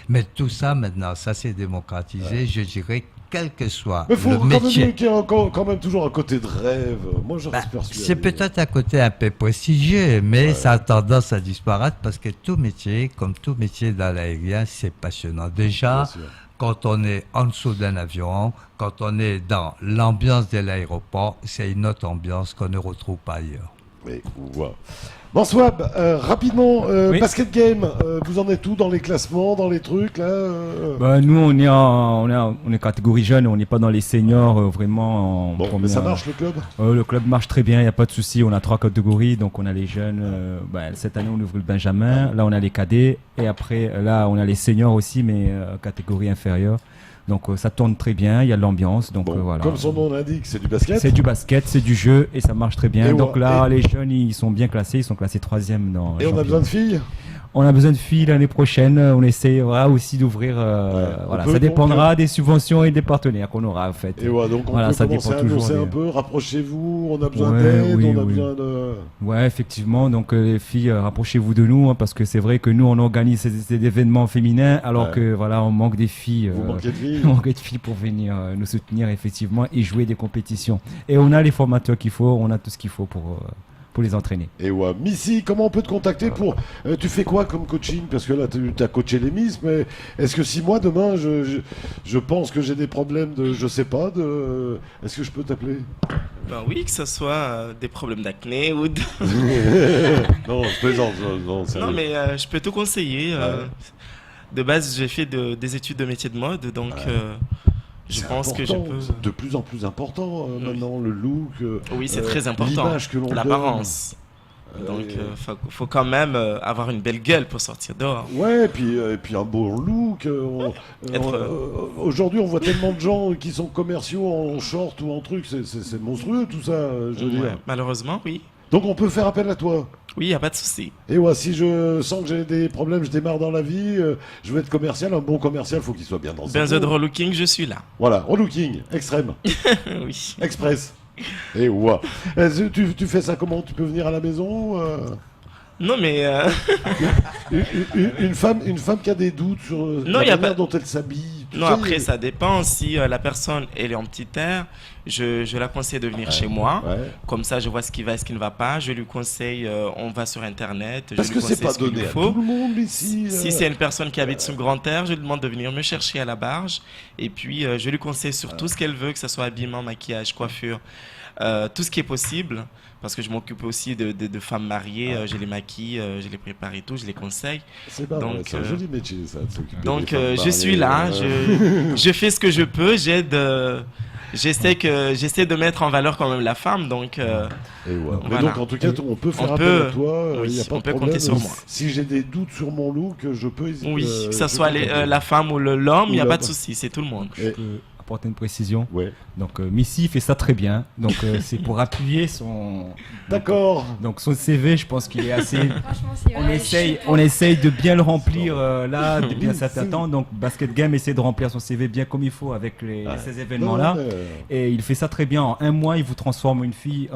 Mais tout ça maintenant, ça s'est démocratisé. Je dirais quel que soit mais faut le métier. Qu'il y a quand même toujours un côté de rêve. Moi, je reste persuadé. C'est peut-être un côté un peu prestigieux, mais ça a tendance à disparaître parce que tout métier, comme tout métier dans l'aérien, c'est passionnant. Déjà, quand on est en dessous d'un avion, quand on est dans l'ambiance de l'aéroport, c'est une autre ambiance qu'on ne retrouve pas ailleurs. Oui, wow. Bon, Swab, rapidement, basket game, vous en êtes où dans les classements, dans les trucs là Nous, on est catégorie jeune, on n'est pas dans les seniors vraiment. Bon, mais ça marche le club Le club marche très bien, il n'y a pas de souci. On a 3 catégories, donc on a les jeunes. Cette année, on ouvre le Benjamin. Là, on a les cadets. Et après, là, on a les seniors aussi, mais catégorie inférieure. Donc ça tourne très bien, il y a de l'ambiance. Donc voilà. Comme son nom l'indique, c'est du basket. C'est du basket, c'est du jeu et ça marche très bien. Et donc là, les jeunes, ils sont bien classés, ils sont classés 3e dans. Et on a besoin de filles. On a besoin de filles l'année prochaine. On essaie aussi d'ouvrir. Ça dépendra des subventions et des partenaires qu'on aura en fait. Et donc on peut commencer à annoncer un peu. Rapprochez-vous. On a besoin d'aide. On a besoin de. Ouais, effectivement. Donc les filles, rapprochez-vous de nous parce que c'est vrai que nous on organise ces événements féminins alors que on manque des filles. Vous manquez de filles. On manque de filles pour venir nous soutenir effectivement et jouer des compétitions. Et on a les formateurs qu'il faut. On a tout ce qu'il faut pour les entraîner. Et Missy, comment on peut te contacter pour... tu fais quoi comme coaching? Parce que là, tu as coaché les Miss, mais est-ce que si moi, demain, je pense que j'ai des problèmes de... Je sais pas, de... Est-ce que je peux t'appeler? Oui, que ce soit des problèmes d'acné ou de... Non, je plaisante. Non, mais je peux te conseiller. De base, j'ai fait des études de métier de mode, donc... Je pense que je peux... C'est de plus en plus important maintenant, le look. Oui, c'est très important. L'image que l'on l'apparence. Donc, faut quand même avoir une belle gueule pour sortir dehors. Ouais, et puis un beau look. Aujourd'hui, on voit tellement de gens qui sont commerciaux en short ou en truc. C'est monstrueux tout ça, je veux dire. Malheureusement, oui. Donc on peut faire appel à toi. Oui, il n'y a pas de souci. Et si je sens que j'ai des problèmes, je démarre dans la vie, je veux être commercial, un bon commercial, il faut qu'il soit bien dans besoin de relooking, je suis là. Voilà, relooking, extrême. Oui. Express. Et tu fais ça comment? Tu peux venir à la maison Non, mais... une femme qui a des doutes sur la manière dont elle s'habille. Non, après, ça dépend. Si la personne elle est en petit air, je la conseille de venir chez moi. Ouais. Comme ça, je vois ce qui va et ce qui ne va pas. Je lui conseille, on va sur Internet. Parce que c'est pas donné à tout le monde ici. Si c'est une personne qui habite sur Grand Air, je lui demande de venir me chercher à la barge. Et puis, je lui conseille sur tout ce qu'elle veut, que ce soit habillement, maquillage, coiffure, tout ce qui est possible. Parce que je m'occupe aussi de femmes mariées, je les maquille, je les prépare et tout, je les conseille. C'est pas vrai, c'est un joli métier ça, de s'occuper donc des femmes mariées, suis là, je fais ce que je peux, j'aide, j'essaie de mettre en valeur quand même la femme, donc... Mais donc en tout cas, on peut faire appel à toi, il n'y a pas de problème. Compter sur moi. Si j'ai des doutes sur mon look, je peux hésiter. Oui, que ce soit la femme ou l'homme, il n'y a pas de souci, c'est tout le monde. Apporter une précision. Donc Missy fait ça très bien. Donc c'est pour appuyer son. D'accord. Donc son CV, je pense qu'il est assez. On essaye de bien le remplir là depuis un certain temps. Donc Basket Game essaie de remplir son CV bien comme il faut avec ces événements là. Et il fait ça très bien. En un mois, il vous transforme une fille.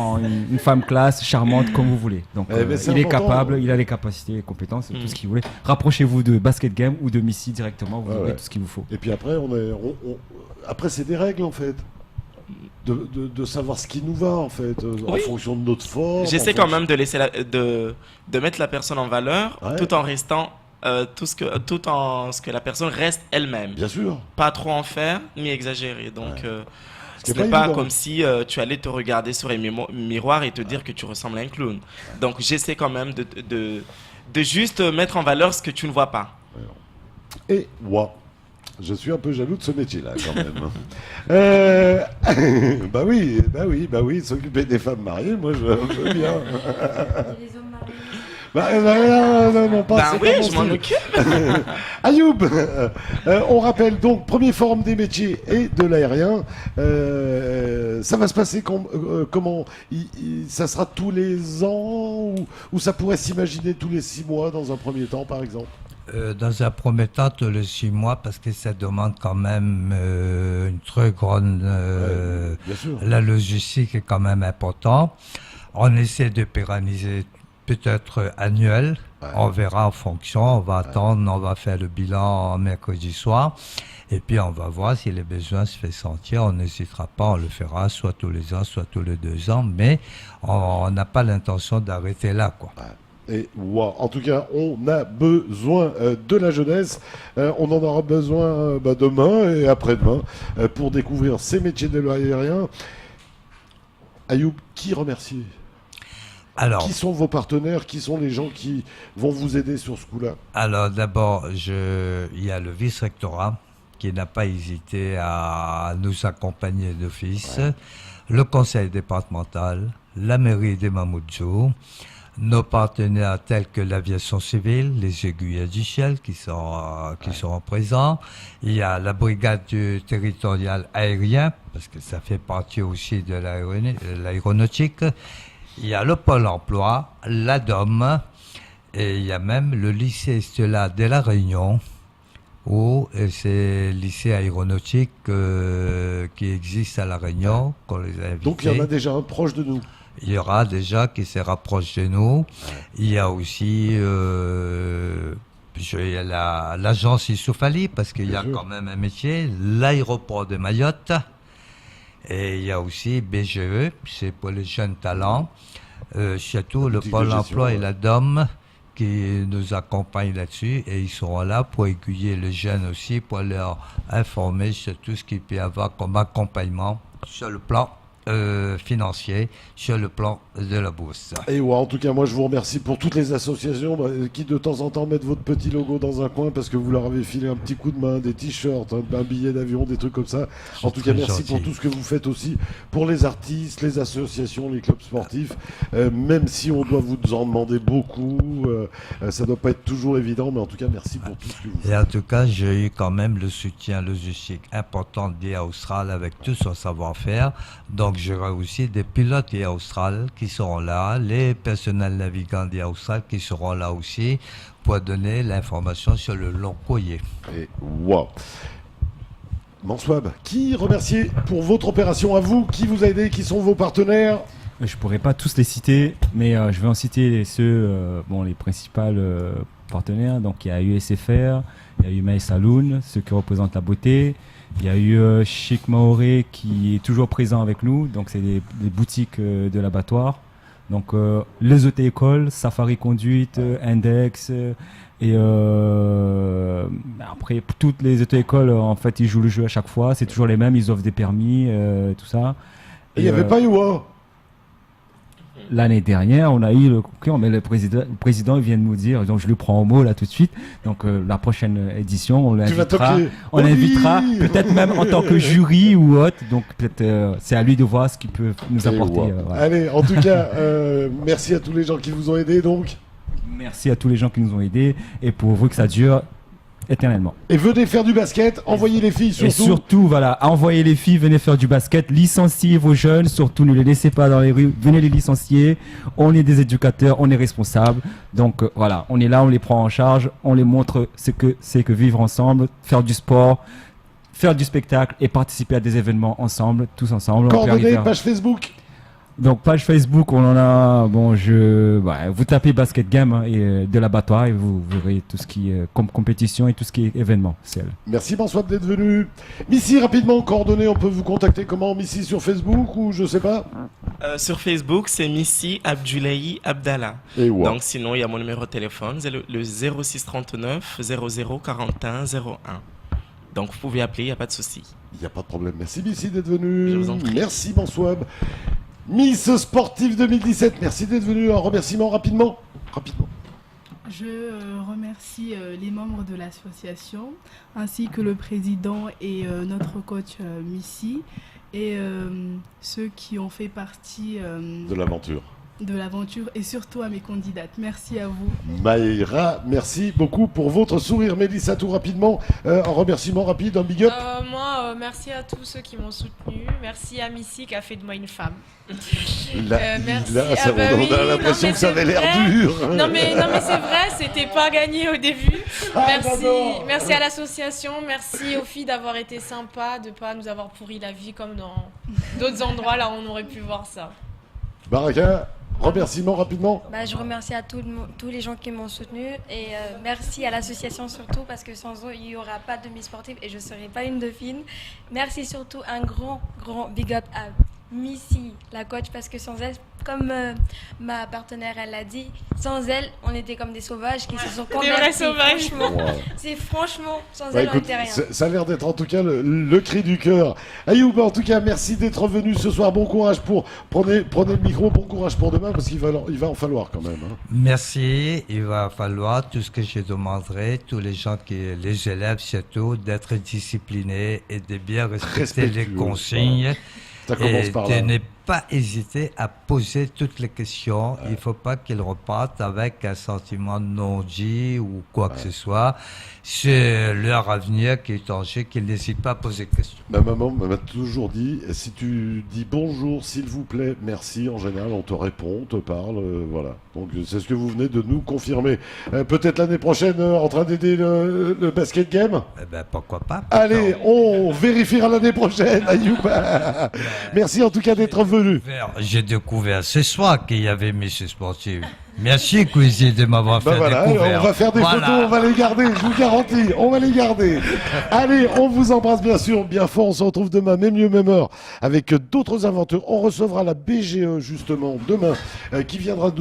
Une femme classe, charmante, comme vous voulez. Donc il est capable, il a les capacités, les compétences, tout ce qu'il voulait. Rapprochez-vous de Basket Game ou de Missy directement, vous aurez tout ce qu'il vous faut. Et puis après, après c'est des règles en fait. De savoir ce qui nous va en fait, en fonction de notre forme. J'essaie quand même de laisser de mettre la personne en valeur, tout en restant tout en ce que la personne reste elle-même. Bien sûr. Pas trop en faire ni exagérer. Donc ce n'est pas comme si tu allais te regarder sur un miroir et te dire que tu ressembles à un clown. Donc j'essaie quand même de juste mettre en valeur ce que tu ne vois pas. Et je suis un peu jaloux de ce métier-là quand même. Bah oui, s'occuper des femmes mariées, moi je veux bien. Les hommes mariés. Non, pas oui, pas je m'en mon occupe. Ayoub, on rappelle donc, premier forum des métiers et de l'aérien. Ça va se passer comment ça sera tous les ans ou ça pourrait s'imaginer tous les 6 mois dans un premier temps, par exemple? Dans un premier temps, tous les 6 mois, parce que ça demande quand même une très grande... bien sûr. La logistique est quand même importante. On essaie de pérenniser peut-être annuel. Ouais. On verra en fonction. On va attendre, on va faire le bilan mercredi soir. Et puis on va voir si les besoins se font sentir. On n'hésitera pas, on le fera soit tous les ans, soit tous les 2 ans. Mais on n'a pas l'intention d'arrêter là, quoi. Ouais. Et wow. En tout cas, on a besoin de la jeunesse. On en aura besoin demain et après-demain pour découvrir ces métiers de l'aérien. Ayoub, qui remercier? Alors, qui sont vos partenaires? Qui sont les gens qui vont vous aider sur ce coup-là? Alors d'abord, il y a le vice-rectorat qui n'a pas hésité à nous accompagner d'office, le conseil départemental, la mairie des Mamoudzou, nos partenaires tels que l'aviation civile, les aiguilles du ciel qui sont présents. Il y a la brigade du territorial aérien, parce que ça fait partie aussi de l'aéronautique. Il y a le Pôle emploi, l'ADOM, et il y a même le lycée Stella de la Réunion, où c'est le lycée aéronautique qui existe à la Réunion, qu'on les a invités. Donc il y en a déjà un proche de nous. Il y aura déjà qui se rapproche de nous. Il y a aussi l'agence Issoufali, parce qu'il y a quand même un métier, l'aéroport de Mayotte. Et il y a aussi BGE, c'est pour les jeunes talents. Surtout le Pôle emploi et la DOM qui nous accompagnent là-dessus. Et ils seront là pour aiguiller les jeunes aussi, pour leur informer sur tout ce qu'il peut y avoir comme accompagnement sur le plan financier, sur le plan de la bourse. Et en tout cas, moi je vous remercie pour toutes les associations qui de temps en temps mettent votre petit logo dans un coin parce que vous leur avez filé un petit coup de main, des t-shirts, un billet d'avion, des trucs comme ça. En tout cas, merci pour tout ce que vous faites aussi pour les artistes, les associations, les clubs sportifs. Même si on doit vous en demander beaucoup, ça doit pas être toujours évident, mais en tout cas, merci pour tout ce que vous faites. Et en tout cas, j'ai eu quand même le soutien logistique important d'Air Austral avec tout son savoir-faire. Donc, j'aurai aussi des pilotes d'Air Austral qui seront là, les personnels navigants d'Air Austral qui seront là aussi pour donner l'information sur le long courrier. Et wow. Manswab, qui remercier pour votre opération à vous? Qui vous a aidé? Qui sont vos partenaires? Je pourrais pas tous les citer, mais je vais en citer ceux, les principaux partenaires. Donc il y a USFR, il y a eu Maï Saloon, ceux qui représentent la beauté. Il y a eu Chic Maoré qui est toujours présent avec nous, donc c'est des boutiques de l'abattoir. Donc les auto-écoles, Safari Conduite, Index, et après toutes les auto-écoles, en fait, ils jouent le jeu à chaque fois, c'est toujours les mêmes, ils offrent des permis, tout ça. Et il n'y avait pas Iwa. L'année dernière, on a eu le concurrent, mais le président il vient de nous dire, donc je le prends au mot là tout de suite. Donc la prochaine édition, on l'invitera, peut-être même en tant que jury ou autre. Donc peut-être c'est à lui de voir ce qu'il peut nous apporter. Voilà. Allez, en tout cas, merci à tous les gens qui vous ont aidés. Donc, merci à tous les gens qui nous ont aidés et pour vous que ça dure éternellement. Et venez faire du basket, envoyez les filles surtout. Et surtout, voilà, envoyez les filles, venez faire du basket, licenciez vos jeunes, surtout ne les laissez pas dans les rues, venez les licencier. On est des éducateurs, on est responsables. Donc voilà, on est là, on les prend en charge, on les montre ce que c'est que vivre ensemble, faire du sport, faire du spectacle et participer à des événements ensemble, tous ensemble. Coordonnées, page Facebook. Donc page Facebook, on en a, vous tapez Basket Game et de l'abattoir et vous verrez tout ce qui est compétition et tout ce qui est événement. Merci Manswab d'être venu. Missy, rapidement, coordonnées, on peut vous contacter comment? Missy sur Facebook ou je sais pas? Sur Facebook, c'est Missy Abdoulaye Abdallah. Donc sinon, il y a mon numéro de téléphone, c'est le 06 39 00 41 01. Donc vous pouvez appeler, il n'y a pas de souci. Il n'y a pas de problème. Merci Missy d'être venu. Je vous en prie. Merci Manswab. Miss Sportive 2017, merci d'être venu. Un remerciement rapidement. Je remercie les membres de l'association, ainsi que le président et notre coach Missy, et ceux qui ont fait partie de l'aventure. de l'aventure et surtout à mes candidates. Merci à vous. Maïra, merci beaucoup pour votre sourire. Mélissa, tout rapidement, un remerciement rapide, un big up. Moi, merci à tous ceux qui m'ont soutenu. Merci à Missy qui a fait de moi une femme. Merci. Là, on a l'impression que ça avait l'air dur. Non mais c'est vrai, c'était pas gagné au début. Merci à l'association, merci aux filles d'avoir été sympas, de pas nous avoir pourri la vie comme dans d'autres endroits là où on aurait pu voir ça. Baraka, remerciement rapidement. Je remercie à tous les gens qui m'ont soutenu et merci à l'association surtout parce que sans eux il n'y aura pas de Miss Sportive et je ne serai pas une dauphine. Merci surtout un grand big up à Missy, la coach, parce que sans elle, comme ma partenaire elle l'a dit, sans elle on était comme des sauvages qui se sont convertis. Des vrais sauvages. C'est franchement sans elle on n'était rien. Ça a l'air d'être en tout cas le cri du cœur. Ayoub, en tout cas merci d'être venu ce soir. Bon courage prenez le micro, bon courage pour demain parce qu'il va en falloir quand même. Merci, il va falloir tout ce que je demanderai, tous les gens les élèves surtout, d'être disciplinés et de bien respecter les consignes. Ça commence et par de là. ne pas hésiter à poser toutes les questions. Il ne faut pas qu'ils repartent avec un sentiment non dit ou quoi que ce soit. C'est leur avenir qui est en jeu, qu'ils n'hésitent pas à poser de questions. Ma maman m'a toujours dit, si tu dis bonjour, s'il vous plaît, merci, en général on te répond, on te parle, voilà. Donc c'est ce que vous venez de nous confirmer. Peut-être l'année prochaine en train d'aider le basket game. Pourquoi pas. Allez, on vérifiera l'année prochaine, Ayoub. Merci en tout cas d'être venu. J'ai découvert ce soir qu'il y avait Miss Sportive. Merci Cuisine de m'avoir fait découvrir. On va faire des photos, on va les garder, je vous garantis, on va les garder. Allez, on vous embrasse bien sûr, bien fort, on se retrouve demain, même lieu, même heure, avec d'autres aventures. On recevra la BGE justement demain, qui viendra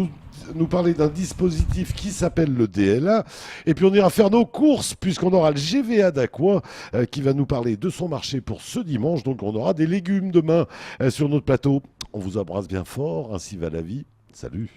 nous parler d'un dispositif qui s'appelle le DLA. Et puis on ira faire nos courses, puisqu'on aura le GVA d'Aqua qui va nous parler de son marché pour ce dimanche. Donc on aura des légumes demain sur notre plateau. On vous embrasse bien fort, ainsi va la vie. Salut.